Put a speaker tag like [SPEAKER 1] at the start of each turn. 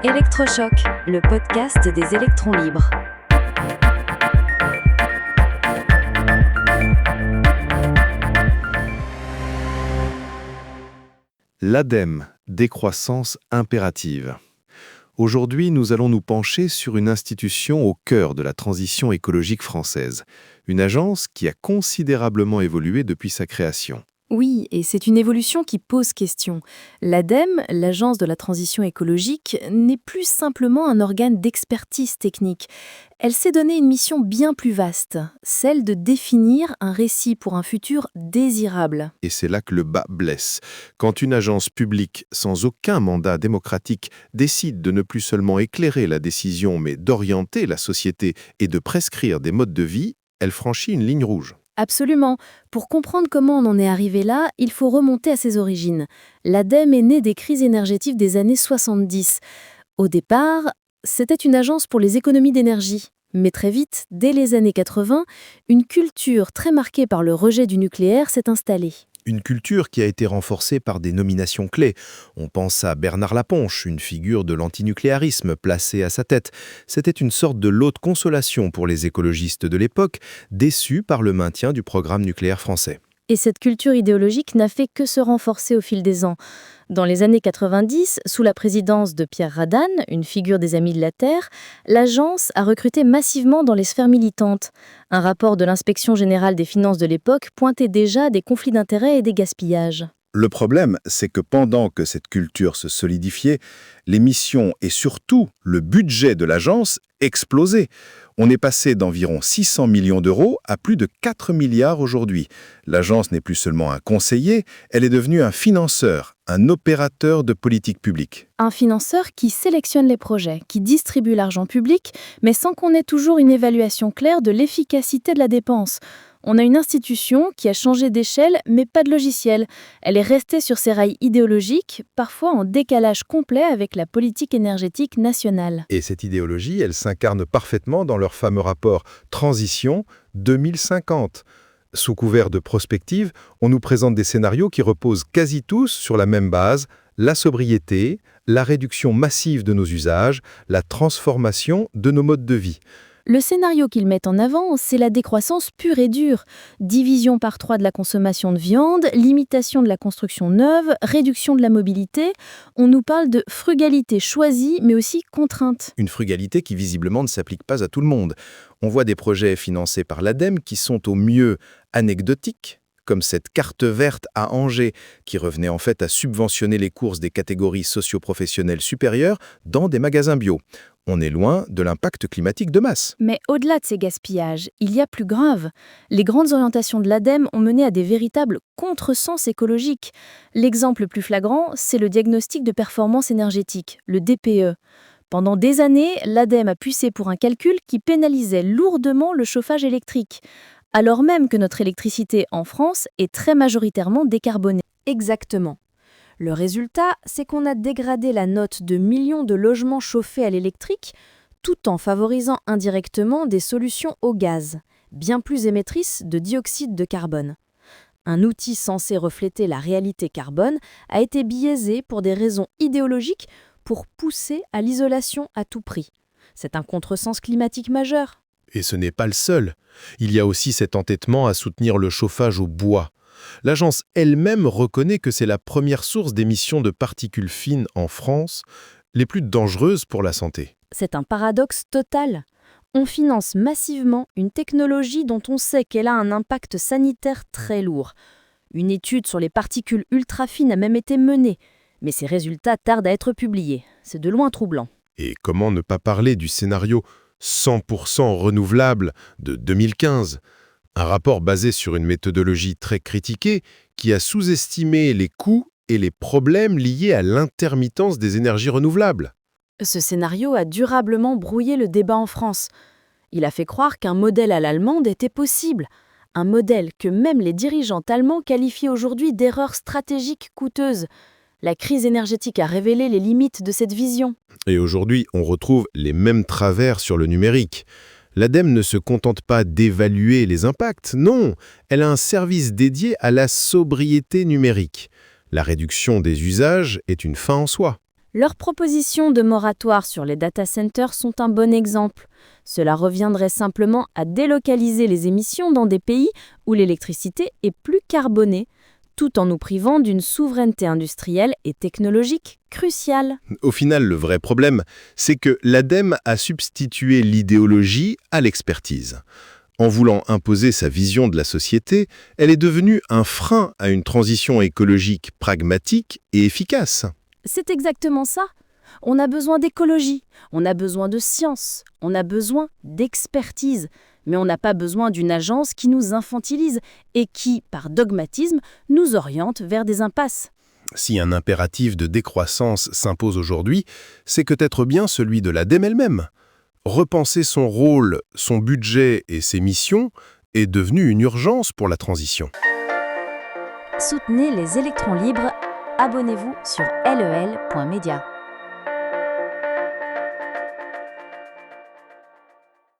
[SPEAKER 1] Électrochoc, le podcast des électrons libres.
[SPEAKER 2] L'ADEME, décroissance impérative. Aujourd'hui, nous allons nous pencher sur une institution au cœur de la transition écologique française, une agence qui a considérablement évolué depuis sa création.
[SPEAKER 3] Oui, et c'est une évolution qui pose question. L'ADEME, l'Agence de la transition écologique, n'est plus simplement un organe d'expertise technique. Elle s'est donné une mission bien plus vaste, celle de définir un récit pour un futur désirable.
[SPEAKER 2] Et c'est là que le bas blesse. Quand une agence publique sans aucun mandat démocratique décide de ne plus seulement éclairer la décision, mais d'orienter la société et de prescrire des modes de vie, elle franchit une ligne rouge.
[SPEAKER 3] Absolument. Pour comprendre comment on en est arrivé là, il faut remonter à ses origines. L'ADEME est née des crises énergétiques des années 70. Au départ, c'était une agence pour les économies d'énergie. Mais très vite, dès les années 80, une culture très marquée par le rejet du nucléaire s'est installée.
[SPEAKER 4] Une culture qui a été renforcée par des nominations clés. On pense à Bernard Laponche, une figure de l'antinucléarisme placée à sa tête. C'était une sorte de lot de consolation pour les écologistes de l'époque, déçus par le maintien du programme nucléaire français.
[SPEAKER 3] Et cette culture idéologique n'a fait que se renforcer au fil des ans. Dans les années 90, sous la présidence de Pierre Radane, une figure des Amis de la Terre, l'agence a recruté massivement dans les sphères militantes. Un rapport de l'Inspection générale des finances de l'époque pointait déjà des conflits d'intérêts et des gaspillages.
[SPEAKER 4] Le problème, c'est que pendant que cette culture se solidifiait, les missions et surtout le budget de l'agence explosaient. On est passé d'environ 600 millions d'euros à plus de 4 milliards aujourd'hui. L'agence n'est plus seulement un conseiller, elle est devenue un financeur, un opérateur de politique publique.
[SPEAKER 3] Un financeur qui sélectionne les projets, qui distribue l'argent public, mais sans qu'on ait toujours une évaluation claire de l'efficacité de la dépense. On a une institution qui a changé d'échelle, mais pas de logiciel. Elle est restée sur ses rails idéologiques, parfois en décalage complet avec la politique énergétique nationale.
[SPEAKER 4] Et cette idéologie, elle s'incarne parfaitement dans leur fameux rapport Transition 2050. Sous couvert de prospective, on nous présente des scénarios qui reposent quasi tous sur la même base, la sobriété, la réduction massive de nos usages, la transformation de nos modes de vie.
[SPEAKER 3] Le scénario qu'ils mettent en avant, c'est la décroissance pure et dure. Division par 3 de la consommation de viande, limitation de la construction neuve, réduction de la mobilité. On nous parle de frugalité choisie, mais aussi contrainte.
[SPEAKER 4] Une frugalité qui visiblement ne s'applique pas à tout le monde. On voit des projets financés par l'ADEME qui sont au mieux anecdotiques, comme cette carte verte à Angers, qui revenait en fait à subventionner les courses des catégories socio-professionnelles supérieures dans des magasins bio. On est loin de l'impact climatique de masse.
[SPEAKER 3] Mais au-delà de ces gaspillages, il y a plus grave. Les grandes orientations de l'ADEME ont mené à des véritables contresens écologiques. L'exemple le plus flagrant, c'est le diagnostic de performance énergétique, le DPE. Pendant des années, l'ADEME a poussé pour un calcul qui pénalisait lourdement le chauffage électrique, alors même que notre électricité en France est très majoritairement décarbonée. Exactement. Le résultat, c'est qu'on a dégradé la note de millions de logements chauffés à l'électrique, tout en favorisant indirectement des solutions au gaz, bien plus émettrices de dioxyde de carbone. Un outil censé refléter la réalité carbone a été biaisé pour des raisons idéologiques pour pousser à l'isolation à tout prix. C'est un contresens climatique majeur.
[SPEAKER 4] Et ce n'est pas le seul. Il y a aussi cet entêtement à soutenir le chauffage au bois. L'agence elle-même reconnaît que c'est la première source d'émissions de particules fines en France, les plus dangereuses pour la santé.
[SPEAKER 3] C'est un paradoxe total. On finance massivement une technologie dont on sait qu'elle a un impact sanitaire très lourd. Une étude sur les particules ultra fines a même été menée, mais ses résultats tardent à être publiés. C'est de loin troublant.
[SPEAKER 4] Et comment ne pas parler du scénario 100% renouvelable de 2015 ? Un rapport basé sur une méthodologie très critiquée qui a sous-estimé les coûts et les problèmes liés à l'intermittence des énergies renouvelables.
[SPEAKER 3] Ce scénario a durablement brouillé le débat en France. Il a fait croire qu'un modèle à l'allemande était possible, un modèle que même les dirigeants allemands qualifient aujourd'hui d'erreur stratégique coûteuse. La crise énergétique a révélé les limites de cette vision.
[SPEAKER 4] Et aujourd'hui, on retrouve les mêmes travers sur le numérique. L'ADEME ne se contente pas d'évaluer les impacts, non, elle a un service dédié à la sobriété numérique. La réduction des usages est une fin en soi.
[SPEAKER 3] Leurs propositions de moratoire sur les data centers sont un bon exemple. Cela reviendrait simplement à délocaliser les émissions dans des pays où l'électricité est plus carbonée, tout en nous privant d'une souveraineté industrielle et technologique cruciale.
[SPEAKER 4] Au final, le vrai problème, c'est que l'ADEME a substitué l'idéologie à l'expertise. En voulant imposer sa vision de la société, elle est devenue un frein à une transition écologique pragmatique et efficace.
[SPEAKER 3] C'est exactement ça. On a besoin d'écologie, on a besoin de science, on a besoin d'expertise, mais on n'a pas besoin d'une agence qui nous infantilise et qui, par dogmatisme, nous oriente vers des impasses.
[SPEAKER 5] Si un impératif de décroissance s'impose aujourd'hui, c'est peut-être bien celui de l'ADEME elle-même. Repenser son rôle, son budget et ses missions est devenu une urgence pour la transition.
[SPEAKER 1] Soutenez les électrons libres. Abonnez-vous sur lel.media.